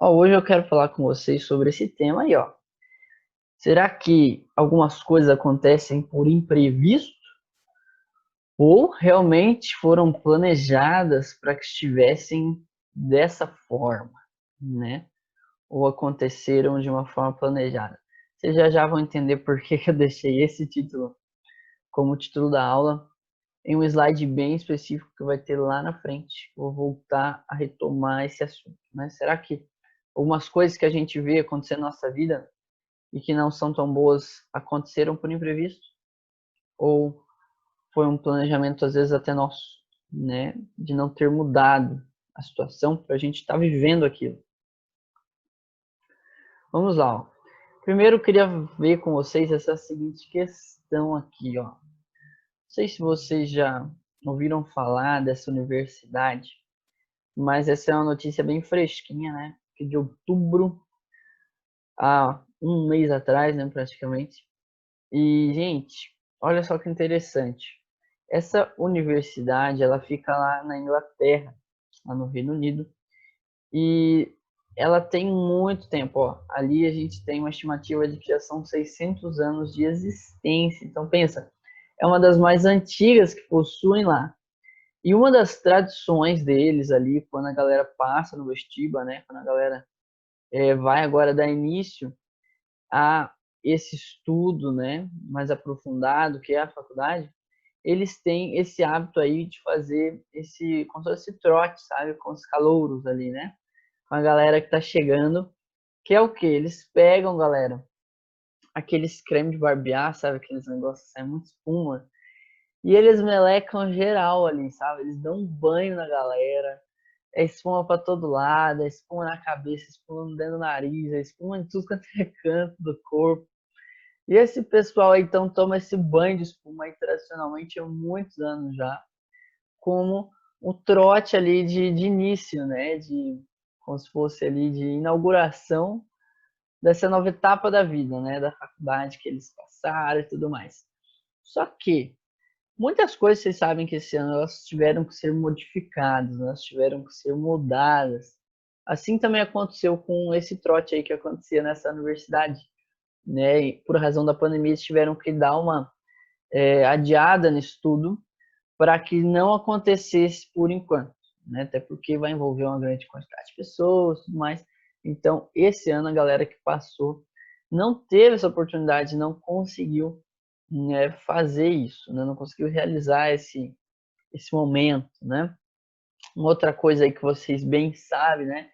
Hoje eu quero falar com vocês sobre esse tema aí, ó. Será que algumas coisas acontecem por imprevisto ou realmente foram planejadas para que estivessem dessa forma, né? Ou aconteceram de uma forma planejada? Vocês já vão entender por que eu deixei esse título como título da aula em um slide bem específico que vai ter lá na frente. Vou voltar a retomar esse assunto, né? Será que algumas coisas que a gente vê acontecer na nossa vida e que não são tão boas aconteceram por imprevisto? Ou foi um planejamento, às vezes, até nosso, né? De não ter mudado a situação para a gente estar vivendo aquilo. Vamos lá, ó. Primeiro, eu queria ver com vocês essa seguinte questão aqui, ó. Não sei se vocês já ouviram falar dessa universidade, mas essa é uma notícia bem fresquinha, né? Que de outubro a um mês atrás, né, praticamente. E, gente, olha só que interessante. Essa universidade, ela fica lá na Inglaterra, lá no Reino Unido, e ela tem muito tempo, ó. Ali a gente tem uma estimativa de que já são 600 anos de existência. Então pensa, é uma das mais antigas que possuem lá. E uma das tradições deles ali, quando a galera passa no vestibular, né, quando a galera vai agora dar início a esse estudo, né, mais aprofundado, que é a faculdade, eles têm esse hábito aí de fazer esse, como se fosse esse trote, sabe, com os calouros ali, né, com a galera que tá chegando, que é o que? Eles pegam, galera, aqueles creme de barbear, sabe, aqueles negócios que saem muito espuma, e eles melecam geral ali, sabe, eles dão um banho na galera, é espuma pra todo lado, é espuma na cabeça, espuma dentro do nariz, é espuma em tudo quanto é canto do corpo. E esse pessoal aí, então, toma esse banho de espuma aí, tradicionalmente há muitos anos já, como o trote ali de início, né? De, como se fosse ali de inauguração dessa nova etapa da vida, né? Da faculdade que eles passaram e tudo mais. Só que muitas coisas vocês sabem que esse ano elas tiveram que ser modificadas, elas tiveram que ser mudadas. Assim também aconteceu com esse trote aí que acontecia nessa universidade, né? E por razão da pandemia, eles tiveram que dar uma adiada nisso tudo para que não acontecesse por enquanto, né? Até porque vai envolver uma grande quantidade de pessoas, tudo mais. Então, esse ano a galera que passou não teve essa oportunidade, não conseguiu, né, fazer isso, né? Não conseguiu realizar esse momento, né? Uma outra coisa aí que vocês bem sabem, né?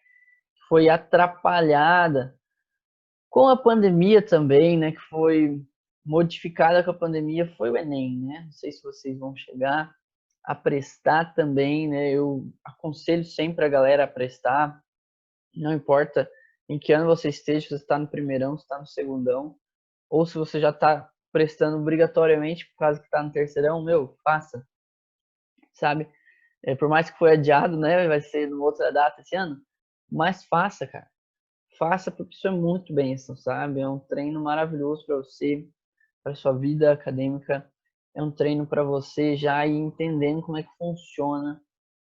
Foi atrapalhada com a pandemia também, né? Que foi modificada com a pandemia, foi o Enem, né? Não sei se vocês vão chegar a prestar também, né? Eu aconselho sempre a galera a prestar, não importa em que ano você esteja, se você está no primeirão, se está no segundão, ou se você já está prestando obrigatoriamente por causa que está no terceirão, meu, faça, sabe? Por mais que foi adiado, né? Vai ser numa outra data esse ano, mas faça, cara. Faça porque isso é muito bênção, sabe? É um treino maravilhoso para você, para sua vida acadêmica. É um treino para você já ir entendendo como é que funciona,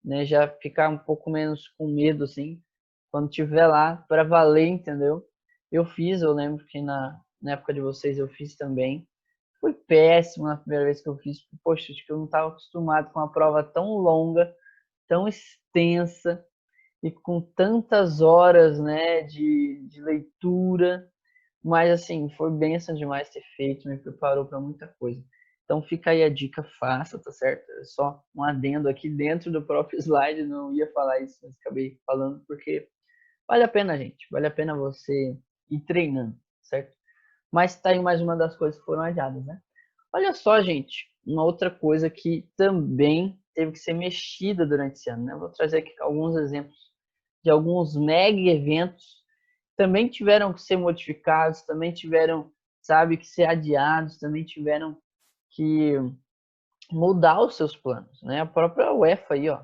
né? Já ficar um pouco menos com medo, assim, quando tiver lá para valer, entendeu? Eu lembro que na época de vocês eu fiz também. Foi péssimo na primeira vez que eu fiz. Poxa, acho que eu não estava acostumado com uma prova tão longa, tão extensa e com tantas horas, né, de leitura. Mas, assim, foi bênção demais ter feito, me preparou para muita coisa. Então, fica aí a dica, faça, tá certo? É só um adendo aqui dentro do próprio slide, não ia falar isso, mas acabei falando porque vale a pena, gente. Vale a pena você ir treinando, certo? Mas tá aí mais uma das coisas que foram adiadas, né? Olha só, gente, uma outra coisa que também teve que ser mexida durante esse ano, né? Vou trazer aqui alguns exemplos de alguns mega eventos também tiveram que ser modificados, também tiveram, sabe, que ser adiados, também tiveram que mudar os seus planos, né? A própria UEFA aí, ó,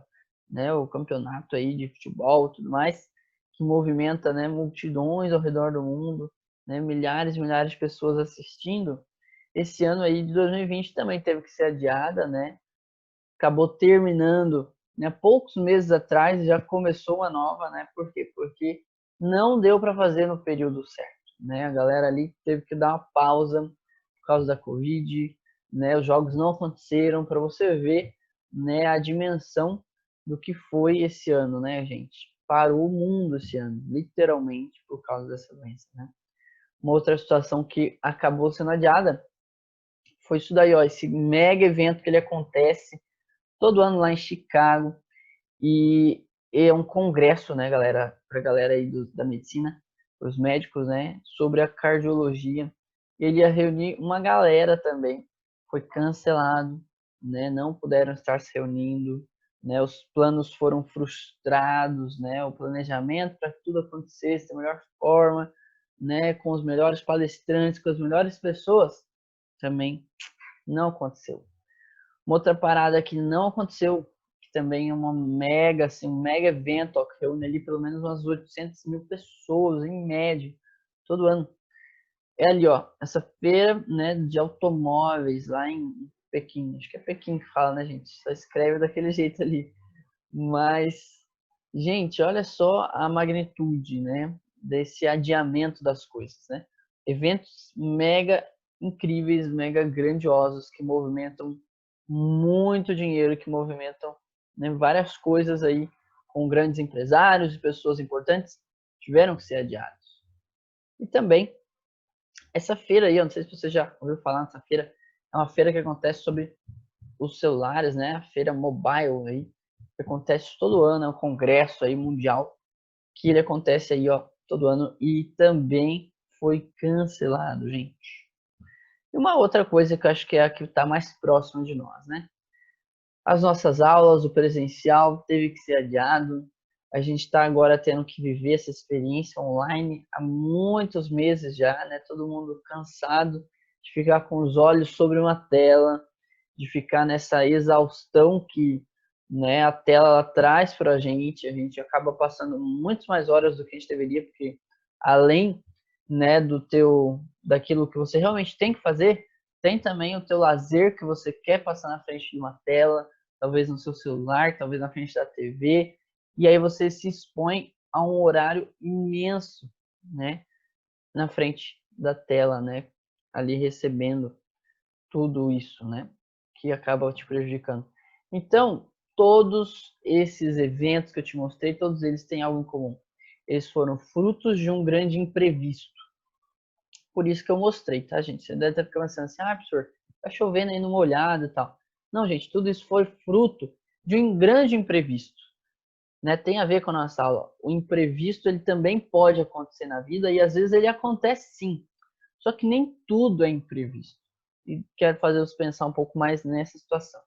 né, o campeonato aí de futebol, tudo mais, que movimenta, né, multidões ao redor do mundo, né, milhares e milhares de pessoas assistindo. Esse ano aí de 2020 também teve que ser adiada, né? Acabou terminando, né, poucos meses atrás, já começou uma nova, né? Por quê? Porque não deu para fazer no período certo, né? A galera ali teve que dar uma pausa por causa da Covid, né? Os jogos não aconteceram, para você ver, né, a dimensão do que foi esse ano, né, gente? Parou o mundo esse ano, literalmente, por causa dessa doença, né? Uma outra situação que acabou sendo adiada foi isso daí, ó, esse mega evento que ele acontece todo ano lá em Chicago, e é um congresso, né, galera, pra galera aí da medicina, os médicos, né, sobre a cardiologia. Ele ia reunir uma galera também, foi cancelado, né, não puderam estar se reunindo, né, os planos foram frustrados, né, o planejamento para que tudo acontecesse da melhor forma, né, com os melhores palestrantes, com as melhores pessoas, também não aconteceu. Uma outra parada que não aconteceu, que também é uma mega, assim, um mega evento, ó, que reúne ali pelo menos umas 800 mil pessoas, em média, todo ano. É ali, ó, essa feira, né, de automóveis lá em Pequim. Acho que é Pequim que fala, né, gente? Só escreve daquele jeito ali. Mas, gente, olha só a magnitude, né, desse adiamento das coisas, né? Eventos mega incríveis, mega grandiosos que movimentam muito dinheiro, que movimentam, né, várias coisas aí com grandes empresários e pessoas importantes tiveram que ser adiados. E também essa feira aí, eu não sei se você já ouviu falar nessa feira, é uma feira que acontece sobre os celulares, né? A feira mobile aí, que acontece todo ano, é um congresso aí mundial, que ele acontece aí, ó, todo ano e também foi cancelado, gente. E uma outra coisa que eu acho que é a que está mais próxima de nós, né? As nossas aulas, o presencial teve que ser adiado. A gente está agora tendo que viver essa experiência online há muitos meses já, né? Todo mundo cansado de ficar com os olhos sobre uma tela, de ficar nessa exaustão que, né, a tela ela traz para a gente acaba passando muito mais horas do que a gente deveria, porque além, né, daquilo que você realmente tem que fazer, tem também o teu lazer que você quer passar na frente de uma tela, talvez no seu celular, talvez na frente da TV, e aí você se expõe a um horário imenso, né, na frente da tela, né, ali recebendo tudo isso, né, que acaba te prejudicando. Então, todos esses eventos que eu te mostrei, todos eles têm algo em comum. Eles foram frutos de um grande imprevisto. Por isso que eu mostrei, tá, gente? Você deve estar pensando assim, ah, professor, tá chovendo aí no molhado e tal. Não, gente, tudo isso foi fruto de um grande imprevisto, né? Tem a ver com a nossa aula. O imprevisto, ele também pode acontecer na vida e às vezes ele acontece sim. Só que nem tudo é imprevisto. E quero fazer você pensar um pouco mais nessa situação.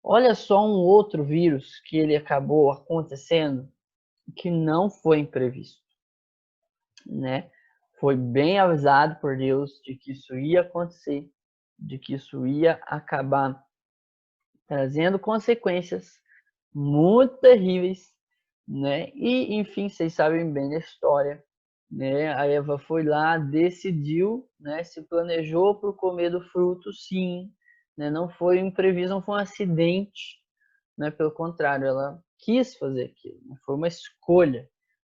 Olha só um outro vírus que ele acabou acontecendo que não foi imprevisto, né? Foi bem avisado por Deus de que isso ia acontecer, de que isso ia acabar trazendo consequências muito terríveis, né? E enfim, vocês sabem bem da história, né? A Eva foi lá, decidiu, né? Se planejou por comer do fruto, sim, né? Não foi um imprevisto, não foi um acidente, né? Pelo contrário, ela quis fazer aquilo, né? Foi uma escolha,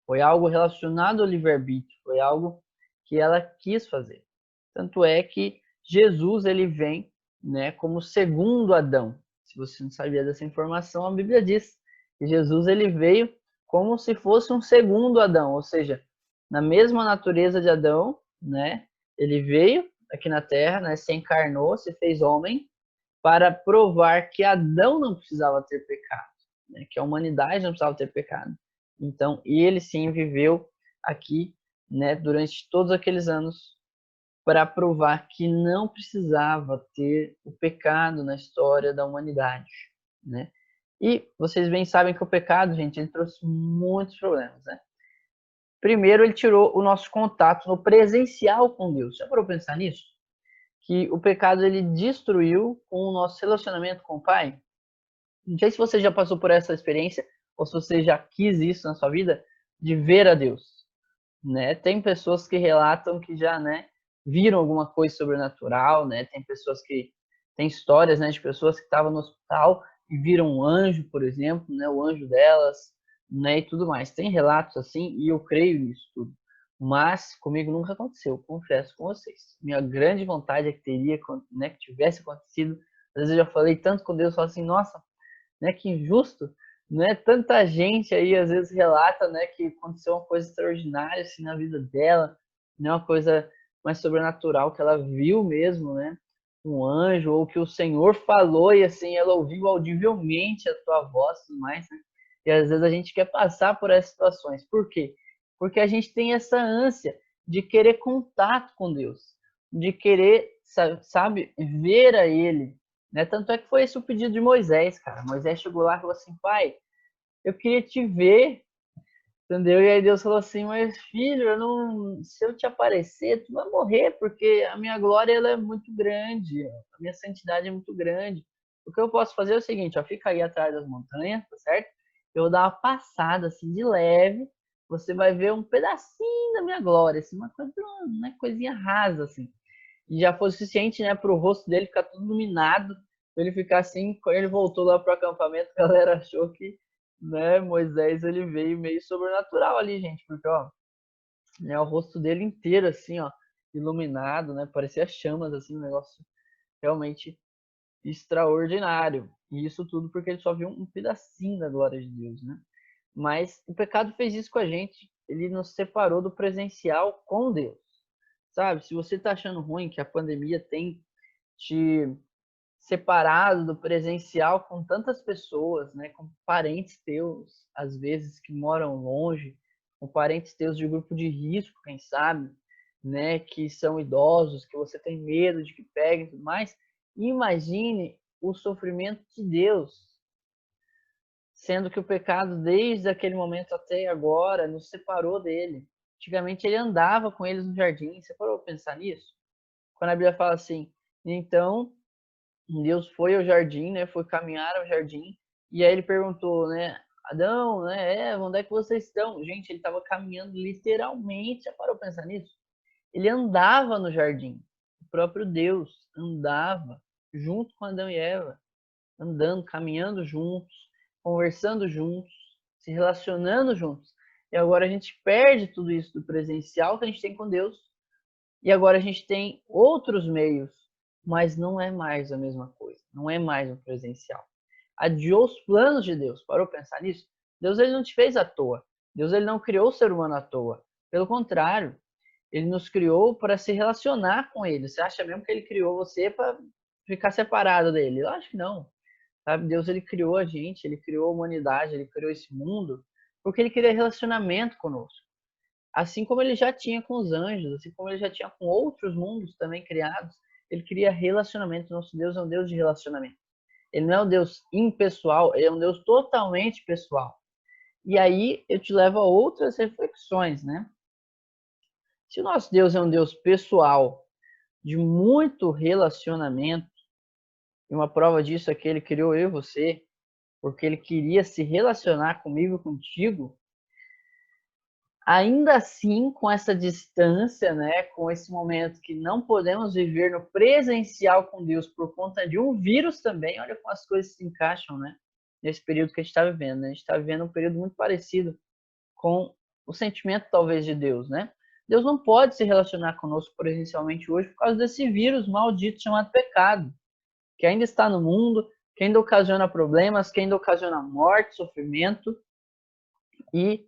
foi algo relacionado ao livre-arbítrio, foi algo que ela quis fazer. Tanto é que Jesus ele vem, né, como segundo Adão. Se você não sabia dessa informação, a Bíblia diz que Jesus ele veio como se fosse um segundo Adão, ou seja, na mesma natureza de Adão, né? Ele veio aqui na Terra, né, se encarnou, se fez homem para provar que Adão não precisava ter pecado, né, que a humanidade não precisava ter pecado. Então, ele sim viveu aqui, né, durante todos aqueles anos para provar que não precisava ter o pecado na história da humanidade, né? E vocês bem sabem que o pecado, gente, ele trouxe muitos problemas, né? Primeiro, ele tirou o nosso contato no presencial com Deus. Já parou para pensar nisso? Que o pecado ele destruiu o nosso relacionamento com o Pai? Não sei se você já passou por essa experiência ou se você já quis isso na sua vida, de ver a Deus, né? Tem pessoas que relatam que já, né, viram alguma coisa sobrenatural, né? Tem pessoas que tem histórias, né, de pessoas que estavam no hospital e viram um anjo, por exemplo, né, o anjo delas, né, e tudo mais. Tem relatos assim e eu creio nisso tudo. Mas comigo nunca aconteceu, confesso com vocês. Minha grande vontade é que teria, né, que tivesse acontecido. Às vezes eu já falei tanto com Deus, falo assim, nossa, né, que injusto, né? Tanta gente aí às vezes relata, né, que aconteceu uma coisa extraordinária assim na vida dela, né, uma coisa mais sobrenatural que ela viu mesmo, né? Um anjo ou que o Senhor falou e assim ela ouviu audivelmente a tua voz, e tudo mais, né? E às vezes a gente quer passar por essas situações. Por quê? Porque a gente tem essa ânsia de querer contato com Deus, de querer, sabe, ver a Ele, né? Tanto é que foi esse o pedido de Moisés, cara. Moisés chegou lá e falou assim, pai, eu queria te ver, entendeu? E aí Deus falou assim, mas filho, eu não, se eu te aparecer, tu vai morrer, porque a minha glória ela é muito grande, a minha santidade é muito grande. O que eu posso fazer é o seguinte, ó, fica aí atrás das montanhas, tá certo? Eu vou dar uma passada assim de leve, você vai ver um pedacinho da minha glória, assim, uma coisa, uma coisinha rasa assim. E já foi suficiente, né, para o rosto dele ficar tudo iluminado, para ele ficar assim. Quando ele voltou lá para o acampamento, a galera achou que, né, Moisés ele veio meio sobrenatural ali, gente, porque ó, né, o rosto dele inteiro assim, ó, iluminado, né, parecia chamas assim, um negócio realmente extraordinário. E isso tudo porque ele só viu um pedacinho da glória de Deus, né? Mas o pecado fez isso com a gente, ele nos separou do presencial com Deus. Sabe? Se você está achando ruim que a pandemia tem te separado do presencial com tantas pessoas, né, com parentes teus, às vezes que moram longe, com parentes teus de grupo de risco, quem sabe, né, que são idosos, que você tem medo de que peguem e tudo mais. Imagine o sofrimento de Deus, sendo que o pecado desde aquele momento até agora nos separou dele. Antigamente ele andava com eles no jardim. Você parou para pensar nisso? Quando a Bíblia fala assim, então Deus foi ao jardim, né? Foi caminhar ao jardim e aí ele perguntou, né? Adão, né? Onde é que vocês estão? Gente, ele estava caminhando literalmente. Já parou para pensar nisso? Ele andava no jardim. O próprio Deus andava junto com Adão e Eva, andando, caminhando juntos, conversando juntos, se relacionando juntos. E agora a gente perde tudo isso do presencial que a gente tem com Deus e agora a gente tem outros meios, mas não é mais a mesma coisa, não é mais o presencial. Adiou os planos de Deus, parou para pensar nisso? Deus ele não te fez à toa, Deus ele não criou o ser humano à toa, pelo contrário, ele nos criou para se relacionar com ele. Você acha mesmo que ele criou você para ficar separado dele? Eu acho que não. Sabe? Deus ele criou a gente, ele criou a humanidade, ele criou esse mundo porque ele queria relacionamento conosco. Assim como ele já tinha com os anjos, assim como ele já tinha com outros mundos também criados, ele queria relacionamento. Nosso Deus é um Deus de relacionamento. Ele não é um Deus impessoal, ele é um Deus totalmente pessoal. E aí eu te levo a outras reflexões, né? Se o nosso Deus é um Deus pessoal, de muito relacionamento, e uma prova disso é que ele criou eu e você, porque ele queria se relacionar comigo, contigo, ainda assim, com essa distância, né, com esse momento que não podemos viver no presencial com Deus por conta de um vírus também, olha como as coisas se encaixam, né, nesse período que a gente está vivendo. Né? A gente está vivendo um período muito parecido com o sentimento, talvez, de Deus, né? Deus não pode se relacionar conosco presencialmente hoje por causa desse vírus maldito chamado pecado, que ainda está no mundo, que ainda ocasiona problemas, que ainda ocasiona morte, sofrimento e,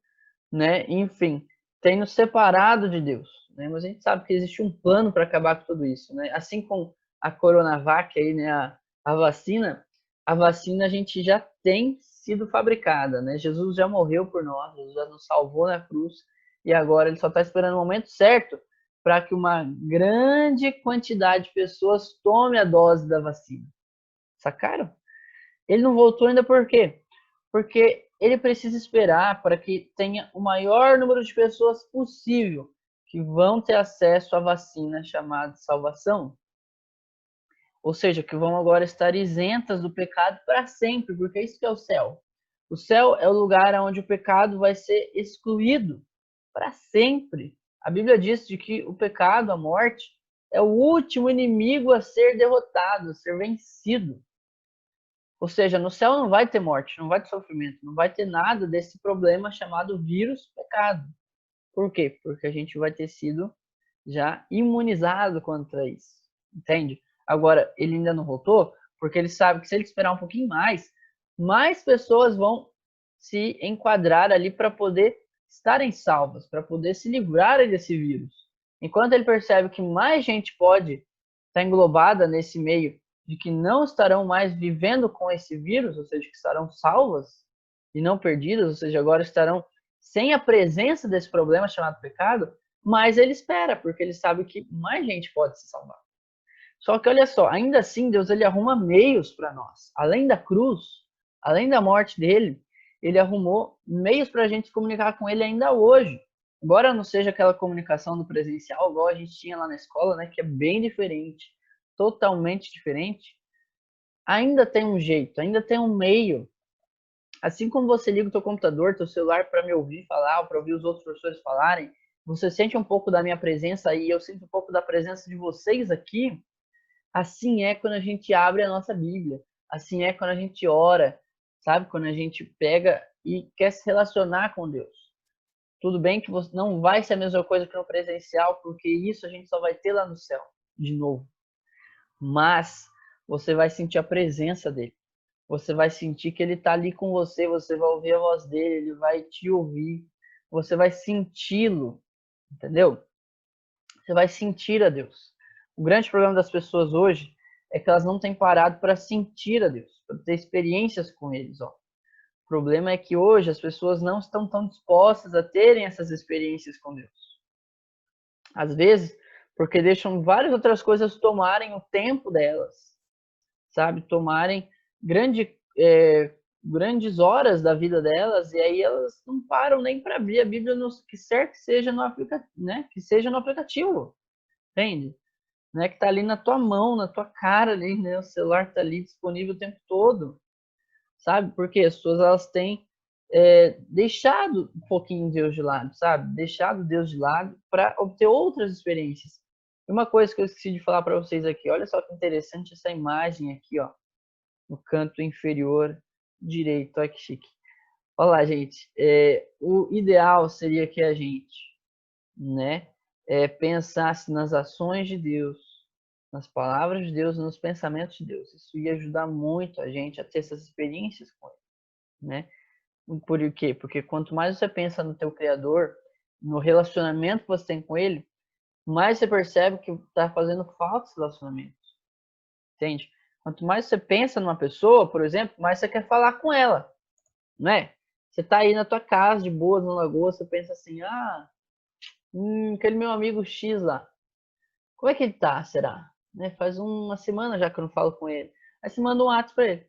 né, enfim, tem nos separado de Deus, né? Mas a gente sabe que existe um plano para acabar com tudo isso, né? Assim como a Coronavac aí, né, a vacina a gente já tem sido fabricada, né? Jesus já morreu por nós, Jesus já nos salvou na cruz e agora ele só está esperando o momento certo para que uma grande quantidade de pessoas tome a dose da vacina. Sacaram? Ele não voltou ainda por quê? Porque ele precisa esperar para que tenha o maior número de pessoas possível que vão ter acesso à vacina chamada salvação. Ou seja, que vão agora estar isentas do pecado para sempre, porque isso que é o céu. O céu é o lugar onde o pecado vai ser excluído para sempre. A Bíblia diz de que o pecado, a morte, é o último inimigo a ser derrotado, a ser vencido. Ou seja, no céu não vai ter morte, não vai ter sofrimento, não vai ter nada desse problema chamado vírus pecado. Por quê? Porque a gente vai ter sido já imunizado contra isso. Entende? Agora, ele ainda não voltou, porque ele sabe que se ele esperar um pouquinho mais pessoas vão se enquadrar ali para poder estarem salvas, para poder se livrarem desse vírus. Enquanto ele percebe que mais gente pode estar englobada nesse meio de que não estarão mais vivendo com esse vírus, ou seja, que estarão salvas e não perdidas, ou seja, agora estarão sem a presença desse problema chamado pecado, mas ele espera, porque ele sabe que mais gente pode se salvar. Só que olha só, ainda assim Deus ele arruma meios para nós. Além da cruz, além da morte dele, ele arrumou meios para a gente comunicar com ele ainda hoje. Embora não seja aquela comunicação do presencial, igual a gente tinha lá na escola, né, que é bem diferente, totalmente diferente, ainda tem um jeito, ainda tem um meio. Assim como você liga o teu computador, teu celular para me ouvir falar, ou para ouvir os outros professores falarem, você sente um pouco da minha presença aí, eu sinto um pouco da presença de vocês aqui. Assim é quando a gente abre a nossa Bíblia. Assim é quando a gente ora, sabe? Quando a gente pega e quer se relacionar com Deus. Tudo bem que você não vai ser a mesma coisa que no presencial, porque isso a gente só vai ter lá no céu, de novo. Mas você vai sentir a presença dele. Você vai sentir que ele está ali com você, você vai ouvir a voz dele, ele vai te ouvir, você vai senti-lo, entendeu? Você vai sentir a Deus. O grande problema das pessoas hoje é que elas não têm parado para sentir a Deus, para ter experiências com eles. Ó. O problema é que hoje as pessoas não estão tão dispostas a terem essas experiências com Deus. Às vezes, porque deixam várias outras coisas tomarem o tempo delas, sabe? Tomarem grandes horas da vida delas e aí elas não param nem para abrir a Bíblia, que quer que seja no aplicativo, né? Que seja no aplicativo, entende? Né? Que tá ali na tua mão, na tua cara ali, né? O celular tá ali disponível o tempo todo, sabe? Porque as pessoas elas têm deixado um pouquinho Deus de lado, sabe? Deixado Deus de lado para obter outras experiências. E uma coisa que eu esqueci de falar para vocês aqui, olha só que interessante essa imagem aqui, ó, no canto inferior direito, olha que chique. Olha lá, gente, o ideal seria que a gente, né, pensasse nas ações de Deus, nas palavras de Deus, nos pensamentos de Deus. Isso ia ajudar muito a gente a ter essas experiências com Ele, né? Por quê? Porque quanto mais você pensa no teu Criador, no relacionamento que você tem com Ele, mais você percebe que está fazendo falta esse relacionamento, entende? Quanto mais você pensa numa pessoa, por exemplo, mais você quer falar com ela, não é? Você tá aí na tua casa, de boas, na lagoa, você pensa assim, aquele meu amigo X lá, como é que ele tá, será? Né? Faz uma semana já que eu não falo com ele. Aí você manda um WhatsApp pra ele,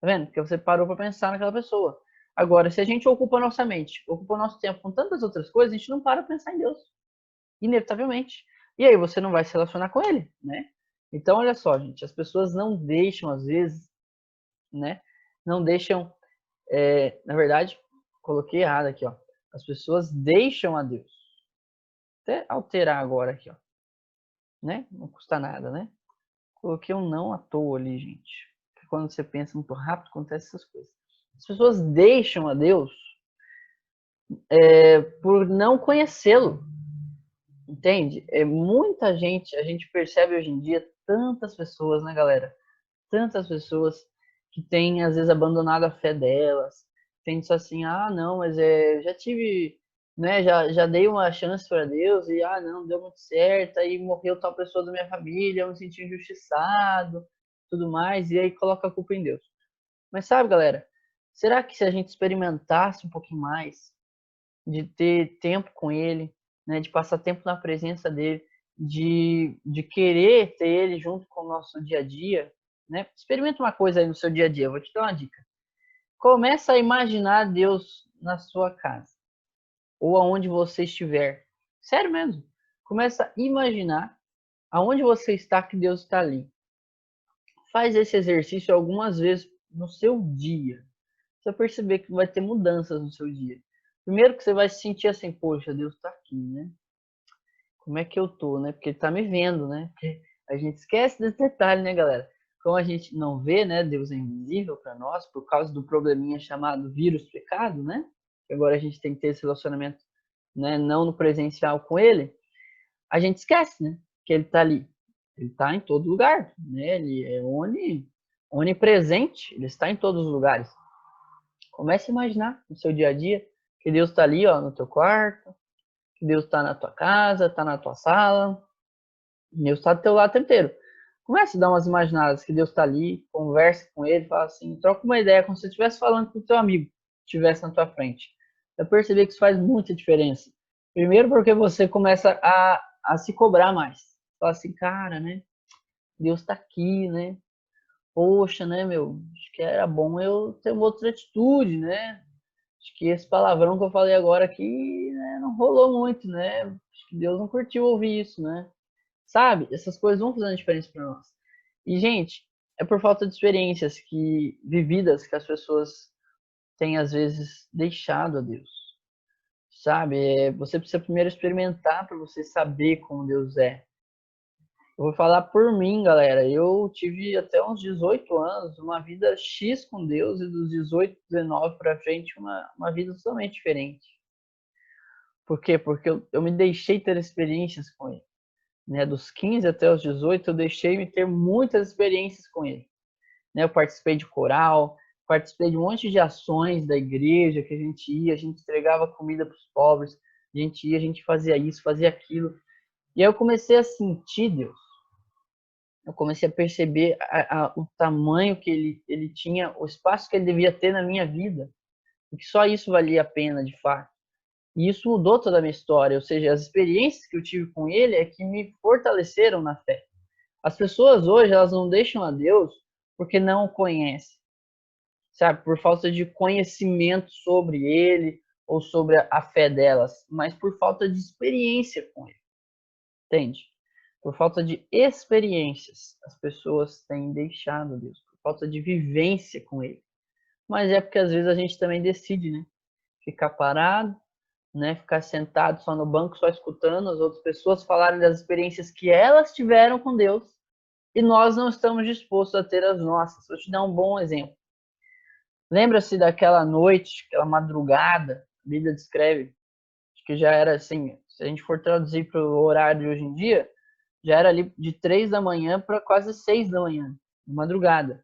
tá vendo? Porque você parou pra pensar naquela pessoa. Agora, se a gente ocupa a nossa mente, ocupa o nosso tempo com tantas outras coisas, a gente não para pra pensar em Deus, inevitavelmente. E aí você não vai se relacionar com ele, né? Então, olha só, gente, as pessoas não deixam, às vezes, né? Não deixam, na verdade, coloquei errado aqui, ó. As pessoas deixam a Deus. Até alterar agora aqui, ó. Né? Não custa nada, né? Coloquei um não à toa ali, gente. Porque quando você pensa muito rápido, acontece essas coisas. As pessoas deixam a Deus por não conhecê-lo. Entende? Muita gente, a gente percebe hoje em dia tantas pessoas, né, galera? Tantas pessoas que têm, às vezes, abandonado a fé delas. Tem isso assim, não, mas já tive, né, já dei uma chance para Deus e, não, deu muito certo, aí morreu tal pessoa da minha família, eu me senti injustiçado, tudo mais, e aí coloca a culpa em Deus. Mas sabe, galera, será que se a gente experimentasse um pouquinho mais, de ter tempo com Ele, né, de passar tempo na presença dele, de querer ter Ele junto com o nosso dia a dia, né? Experimenta uma coisa aí no seu dia a dia, eu vou te dar uma dica. Começa a imaginar Deus na sua casa, ou aonde você estiver. Sério mesmo. Começa a imaginar aonde você está que Deus está ali. Faz esse exercício algumas vezes no seu dia. Você vai perceber que vai ter mudanças no seu dia. Primeiro que você vai se sentir assim, poxa, Deus está aqui, né? Como é que eu tô, né? Porque ele tá me vendo, né? Porque a gente esquece desse detalhe, né, galera? como a gente não vê, né, Deus é invisível para nós por causa do probleminha chamado vírus pecado, né? Agora a gente tem que ter esse relacionamento, né, não no presencial com ele. A gente esquece, né, que ele está ali. Ele está em todo lugar, né? Ele é onipresente, ele está em todos os lugares. Comece a imaginar no seu dia a dia que Deus está ali, ó, no teu quarto, que Deus está na tua casa, está na tua sala, Deus está do teu lado o tempo inteiro. Comece a dar umas imaginadas que Deus está ali, converse com ele, fala assim, troca uma ideia como se você estivesse falando com o teu amigo que estivesse na tua frente. Eu percebi que isso faz muita diferença. Primeiro porque você começa a se cobrar mais. Fala assim, cara, né? Deus está aqui, né? Poxa, né, meu? Acho que era bom eu ter uma outra atitude, né? Acho que esse palavrão que eu falei agora aqui, né, não rolou muito, né? Acho que Deus não curtiu ouvir isso, né? Sabe? Essas coisas vão fazendo diferença para nós. E, gente, é por falta de experiências que vividas que as pessoas têm, às vezes, deixado a Deus. Sabe? Você precisa primeiro experimentar para você saber como Deus é. Eu vou falar por mim, galera. Eu tive até uns 18 anos uma vida X com Deus e dos 18, 19 para frente uma vida totalmente diferente. Por quê? Porque eu me deixei ter experiências com Ele. Né? Dos 15 até os 18, eu deixei-me ter muitas experiências com Ele. Né? Eu participei de coral, participei de um monte de ações da igreja que a gente ia, a gente entregava comida para os pobres, a gente ia, a gente fazia isso, fazia aquilo. E aí eu comecei a sentir Deus. Eu comecei a perceber o tamanho que ele tinha, o espaço que ele devia ter na minha vida, e que só isso valia a pena, de fato. E isso mudou toda a minha história, ou seja, as experiências que eu tive com ele é que me fortaleceram na fé. As pessoas hoje, elas não deixam a Deus porque não o conhecem, sabe? Por falta de conhecimento sobre ele ou sobre a fé delas, mas por falta de experiência com ele, entende? Por falta de experiências, as pessoas têm deixado Deus, por falta de vivência com Ele. Mas é porque às vezes a gente também decide, né? Ficar parado, né? Ficar sentado só no banco, só escutando as outras pessoas falarem das experiências que elas tiveram com Deus e nós não estamos dispostos a ter as nossas. Vou te dar um bom exemplo. Lembra-se daquela noite, aquela madrugada, a Bíblia descreve, que já era assim, se a gente for traduzir para o horário de hoje em dia, já era ali de 3 da manhã para quase 6 da manhã, de madrugada.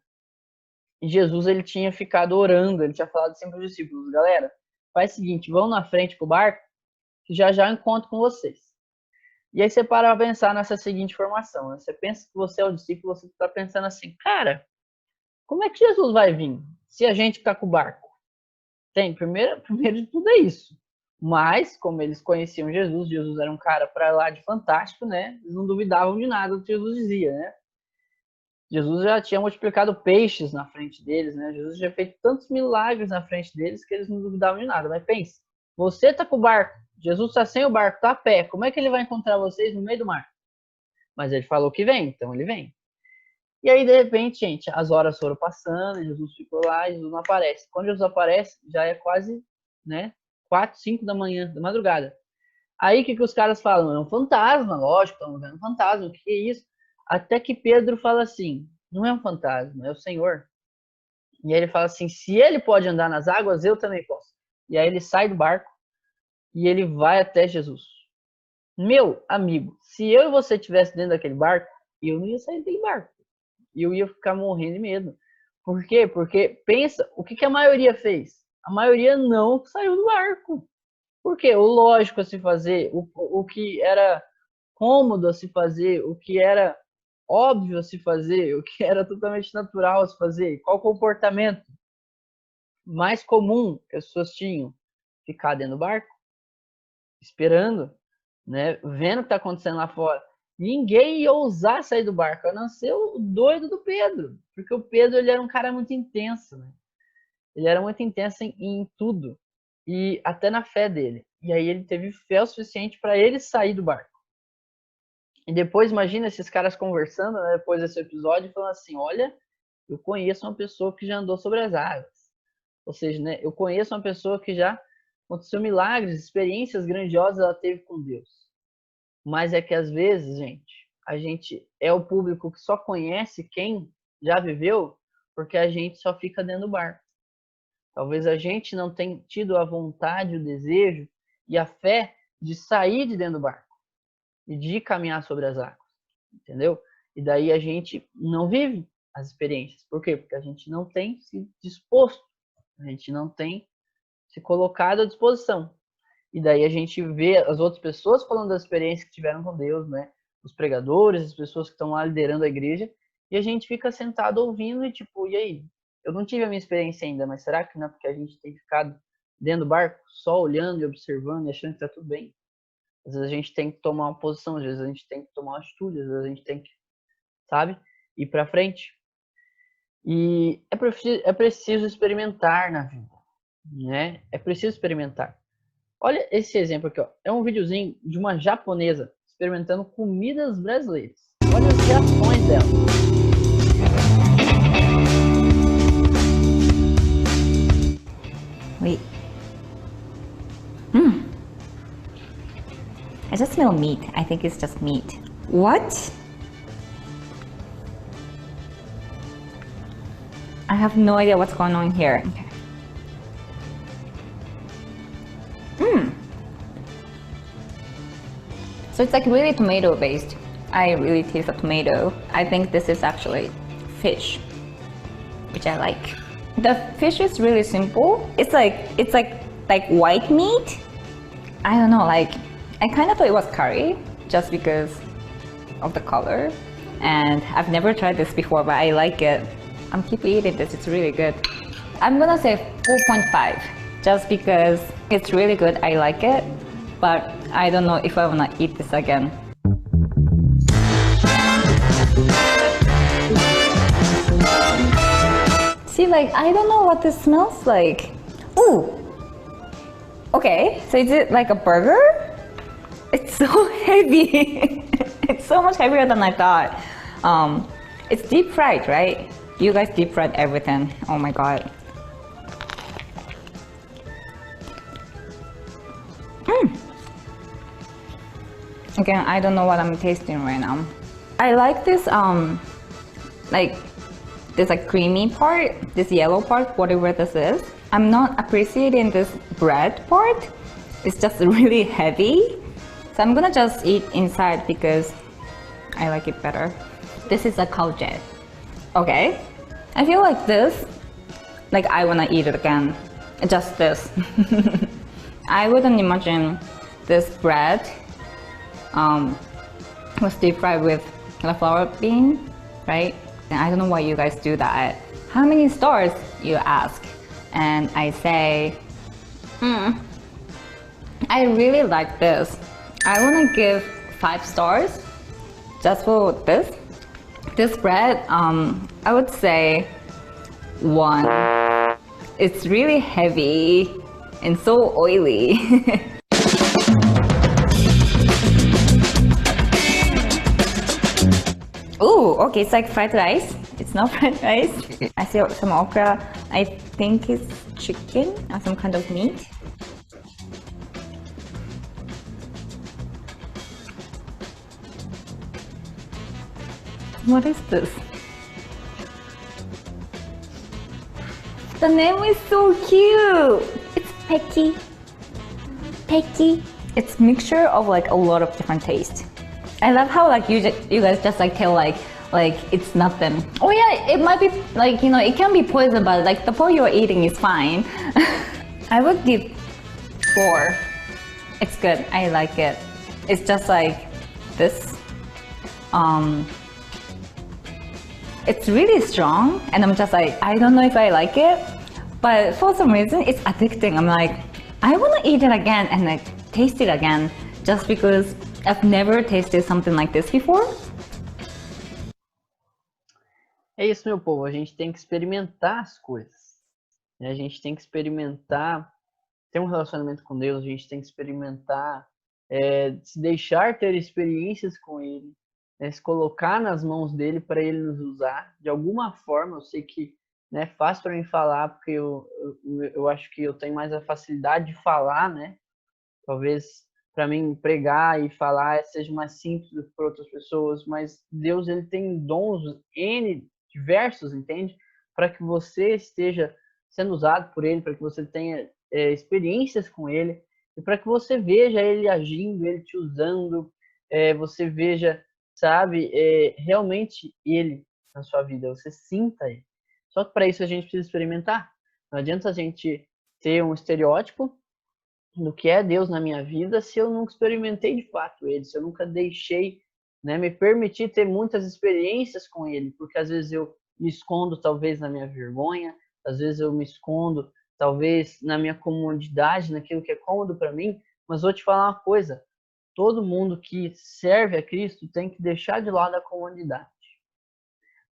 E Jesus, ele tinha ficado orando, ele tinha falado assim para os discípulos, galera, faz o seguinte, vão na frente com o barco, que já já eu encontro com vocês. E aí você para pensar nessa seguinte informação, né? Você pensa que você é o discípulo, você está pensando assim, cara, como é que Jesus vai vir se a gente ficar com o barco? Primeiro de tudo é isso. Mas, como eles conheciam Jesus, Jesus era um cara para lá de fantástico, né? Eles não duvidavam de nada do que Jesus dizia, né? Jesus já tinha multiplicado peixes na frente deles, né? Jesus já tinha feito tantos milagres na frente deles que eles não duvidavam de nada. Mas pense, você tá com o barco, Jesus está sem o barco, tá a pé. Como é que ele vai encontrar vocês no meio do mar? Mas ele falou que vem, então ele vem. E aí, de repente, gente, as horas foram passando, Jesus ficou lá, Jesus não aparece. Quando Jesus aparece, já é quase, né, 4, 5 da manhã, da madrugada. Aí, o que os caras falam? É um fantasma, lógico, estão vendo um fantasma, o que é isso? Até que Pedro fala assim, não é um fantasma, é o Senhor. E aí ele fala assim, se ele pode andar nas águas, eu também posso. E aí ele sai do barco e ele vai até Jesus. Meu amigo, se eu e você estivesse dentro daquele barco, eu não ia sair daquele barco. E eu ia ficar morrendo de medo. Por quê? Porque pensa, o que a maioria fez? A maioria não saiu do barco. Por quê? O lógico a se fazer, o que era cômodo a se fazer, o que era óbvio a se fazer, o que era totalmente natural a se fazer, qual comportamento mais comum que as pessoas tinham? Ficar dentro do barco, esperando, né? Vendo o que está acontecendo lá fora. Ninguém ia ousar sair do barco, a não ser o doido do Pedro, porque o Pedro ele era um cara muito intenso, né? Ele era muito intenso em tudo, e até na fé dele. E aí ele teve fé o suficiente para ele sair do barco. E depois, imagina esses caras conversando, né, depois desse episódio, falando assim, olha, eu conheço uma pessoa que já andou sobre as águas. Ou seja, né, eu conheço uma pessoa que já aconteceu milagres, experiências grandiosas ela teve com Deus. Mas é que às vezes, gente, a gente é o público que só conhece quem já viveu porque a gente só fica dentro do barco. Talvez a gente não tenha tido a vontade, o desejo e a fé de sair de dentro do barco e de caminhar sobre as águas, entendeu? E daí a gente não vive as experiências. Por quê? Porque a gente não tem se disposto, a gente não tem se colocado à disposição. E daí a gente vê as outras pessoas falando das experiências que tiveram com Deus, né? Os pregadores, as pessoas que estão lá liderando a igreja, e a gente fica sentado ouvindo e tipo, e aí? Eu não tive a minha experiência ainda, mas será que não é porque a gente tem ficado dentro do barco, só olhando e observando e achando que tá tudo bem? Às vezes a gente tem que tomar uma posição, às vezes a gente tem que tomar uma atitude, às vezes a gente tem que, sabe, ir para frente. E é preciso experimentar na vida, né? É preciso experimentar. Olha esse exemplo aqui, ó. É um videozinho de uma japonesa experimentando comidas brasileiras. Olha as reações dela. Wait. I just smell meat. I think it's just meat. What? I have no idea what's going on here. Okay. So it's like really tomato based. I really taste the tomato. I think this is actually fish, which I like. The fish is really simple. It's like white meat. I don't know, like I kind of thought it was curry just because of the color. And I've never tried this before, but I like it. I'm keep eating this, it's really good. I'm gonna say 4.5 just because it's really good, I like it, but I don't know if I wanna eat this again. See, like, I don't know what this smells like. Ooh! Okay, so is it like a burger? It's so heavy. It's so much heavier than I thought. It's deep fried, right? You guys deep fried everything. Oh my god. Again, I don't know what I'm tasting right now. I like this like this like creamy part, this yellow part, whatever this is. I'm not appreciating this bread part. It's just really heavy. So I'm gonna just eat inside because I like it better. This is a kaoje. Okay. I feel like this, like I wanna eat it again. Just this. I wouldn't imagine this bread was deep fried with cauliflower bean, right? And I don't know why you guys do that. How many stars, you ask? And I say, I really like this. I wanna give 5 stars just for this. This bread, I would say 1. It's really heavy and so oily. Ooh, okay, it's like fried rice. It's not fried rice. I see some okra. I think it's chicken or some kind of meat. What is this? The name is so cute. It's Peki. Peki. It's mixture of like a lot of different tastes. I love how like you guys just like tell like it's nothing. Oh yeah, it might be like, you know, it can be poison, but like the part you're eating is fine. I would give 4. It's good. I like it. It's just like this. It's really strong, and I'm just like, I don't know if I like it, but for some reason it's addicting. I'm like, I want to eat it again and like taste it again, just because I've never tasted something like this before. É isso, meu povo. A gente tem que experimentar as coisas. A gente tem que experimentar ter um relacionamento com Deus. A gente tem que experimentar se deixar ter experiências com Ele, né, se colocar nas mãos dele para Ele nos usar de alguma forma. Eu sei que é fácil para mim falar, porque eu acho que eu tenho mais a facilidade de falar, né? Talvez para mim pregar e falar seja mais simples do que para outras pessoas, mas Deus ele tem dons N diversos, entende? Para que você esteja sendo usado por ele, para que você tenha experiências com ele, e para que você veja ele agindo, ele te usando, você veja, sabe, realmente ele na sua vida, você sinta ele. Só que para isso a gente precisa experimentar. Não adianta a gente ter um estereótipo do que é Deus na minha vida se eu nunca experimentei de fato ele, se eu nunca deixei, né, me permitir ter muitas experiências com ele, porque às vezes eu me escondo talvez na minha vergonha, às vezes eu me escondo talvez na minha comodidade, naquilo que é cômodo para mim, mas vou te falar uma coisa, todo mundo que serve a Cristo tem que deixar de lado a comodidade.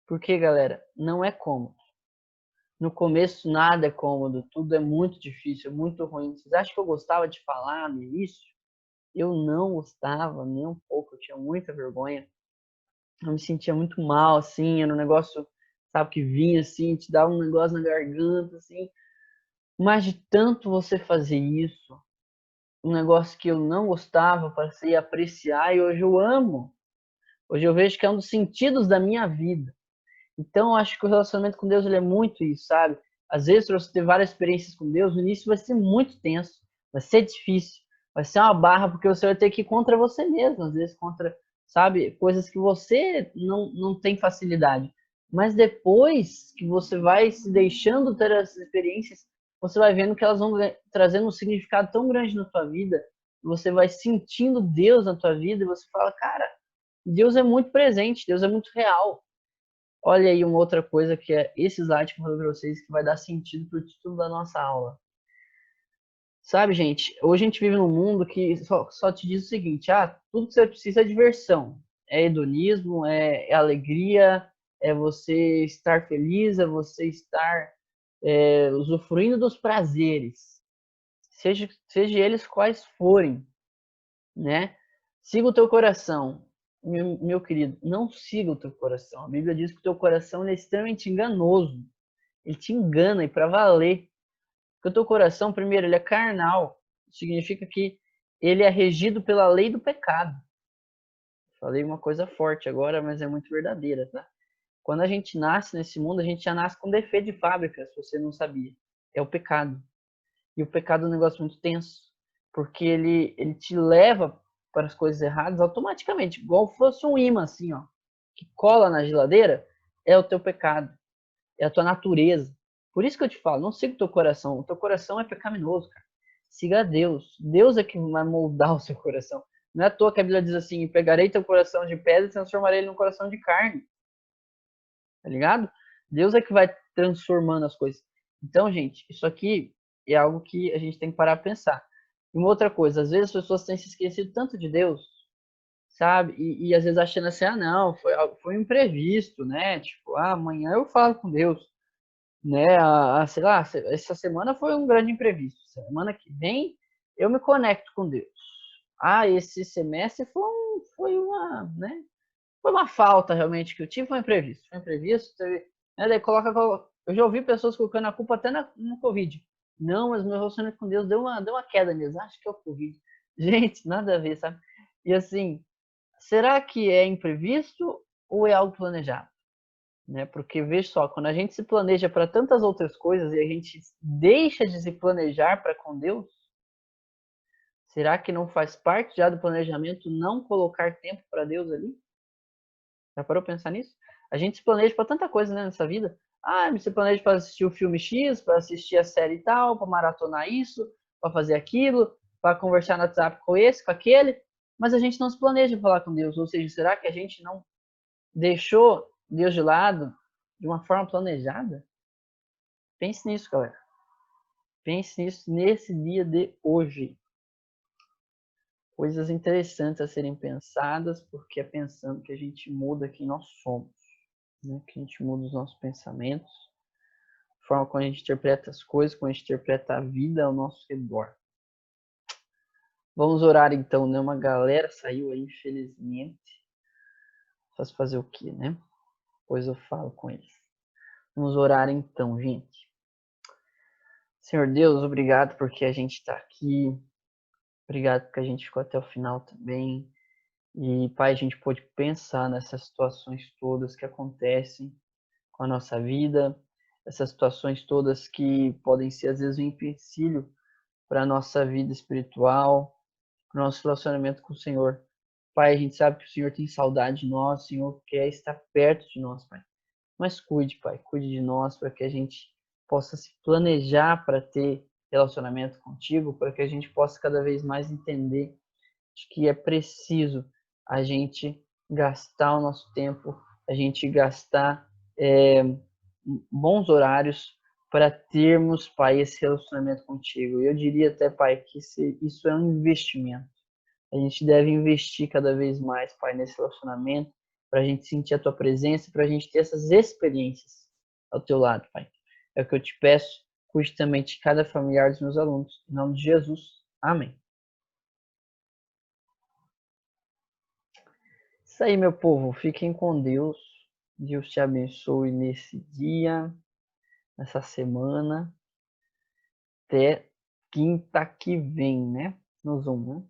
Porque, galera, não é cômodo. No começo nada é cômodo, tudo é muito difícil, é muito ruim. Vocês acham que eu gostava de falar no início? Eu não gostava nem um pouco, eu tinha muita vergonha. Eu me sentia muito mal, assim, era um negócio, sabe, que vinha assim, te dava um negócio na garganta, assim. Mas de tanto você fazer isso, um negócio que eu não gostava, passei a apreciar e hoje eu amo. Hoje eu vejo que é um dos sentidos da minha vida. Então, eu acho que o relacionamento com Deus ele é muito isso, sabe? Às vezes, para você ter várias experiências com Deus, no início vai ser muito tenso, vai ser difícil, vai ser uma barra, porque você vai ter que ir contra você mesmo, às vezes contra, sabe, coisas que você não tem facilidade. Mas depois que você vai se deixando ter essas experiências, você vai vendo que elas vão trazendo um significado tão grande na tua vida, você vai sentindo Deus na tua vida e você fala, cara, Deus é muito presente, Deus é muito real. Olha aí uma outra coisa que é esse slide que eu falei para vocês que vai dar sentido para o título da nossa aula. Sabe, gente, hoje a gente vive num mundo que só te diz o seguinte, tudo que você precisa é diversão, é hedonismo, é alegria, é você estar feliz, é você estar usufruindo dos prazeres, seja eles quais forem, né? Siga o teu coração, meu querido, não siga o teu coração. A Bíblia diz que o teu coração é extremamente enganoso. Ele te engana e para valer. Porque o teu coração, primeiro, ele é carnal. Significa que ele é regido pela lei do pecado. Falei uma coisa forte agora, mas é muito verdadeira, tá? Quando a gente nasce nesse mundo, a gente já nasce com defeito de fábrica, se você não sabia. É o pecado. E o pecado é um negócio muito tenso, porque ele te leva para as coisas erradas automaticamente, igual fosse um imã assim, ó, que cola na geladeira, é o teu pecado, é a tua natureza. Por isso que eu te falo, não siga o teu coração é pecaminoso, cara. Siga a Deus. Deus é que vai moldar o seu coração. Não é à toa que a Bíblia diz assim, pegarei teu coração de pedra e transformarei ele num coração de carne. Tá ligado? Deus é que vai transformando as coisas. Então, gente, isso aqui é algo que a gente tem que parar para pensar. E uma outra coisa, às vezes as pessoas têm se esquecido tanto de Deus, sabe? E às vezes achando assim, não, foi um imprevisto, né? Tipo, amanhã eu falo com Deus, né? Sei lá, essa semana foi um grande imprevisto. Semana que vem eu me conecto com Deus. Esse semestre foi uma, né? Foi uma falta realmente que eu tive, foi um imprevisto. Foi um imprevisto, teve, né, daí eu já ouvi pessoas colocando a culpa até no Covid. Não, mas meu relacionamento com Deus deu uma queda mesmo. Acho que é o Covid. Gente, nada a ver, sabe? E assim, será que é imprevisto ou é algo planejado? Né? Porque veja só, quando a gente se planeja para tantas outras coisas e a gente deixa de se planejar para com Deus, será que não faz parte já do planejamento não colocar tempo para Deus ali? Já parou pra pensar nisso? A gente se planeja para tanta coisa, né, nessa vida. Você planeja para assistir o filme X, para assistir a série tal, para maratonar isso, para fazer aquilo, para conversar no WhatsApp com esse, com aquele, mas a gente não se planeja falar com Deus. Ou seja, será que a gente não deixou Deus de lado de uma forma planejada? Pense nisso, galera. Pense nisso nesse dia de hoje. Coisas interessantes a serem pensadas, porque é pensando que a gente muda quem nós somos. Né? Que a gente muda os nossos pensamentos, a forma como a gente interpreta as coisas, como a gente interpreta a vida ao nosso redor. Vamos orar então, né? Uma galera saiu aí, infelizmente. Faz fazer o quê, né? Depois eu falo com eles. Vamos orar então, gente. Senhor Deus, obrigado porque a gente está aqui. Obrigado porque a gente ficou até o final também. E, Pai, a gente pôde pensar nessas situações todas que acontecem com a nossa vida, essas situações todas que podem ser às vezes um empecilho para a nossa vida espiritual, para o nosso relacionamento com o Senhor. Pai, a gente sabe que o Senhor tem saudade de nós, o Senhor quer estar perto de nós, Pai. Mas cuide, Pai, cuide de nós para que a gente possa se planejar para ter relacionamento contigo, para que a gente possa cada vez mais entender de que é preciso a gente gastar o nosso tempo, a gente gastar bons horários para termos, Pai, esse relacionamento contigo. Eu diria até, Pai, que isso é um investimento. A gente deve investir cada vez mais, Pai, nesse relacionamento, para a gente sentir a Tua presença, para a gente ter essas experiências ao Teu lado, Pai. É o que eu te peço, cuide também de cada familiar dos meus alunos. Em nome de Jesus. Amém. Isso aí, meu povo. Fiquem com Deus. Deus te abençoe nesse dia, nessa semana. Até quinta que vem, né? No Zoom, né?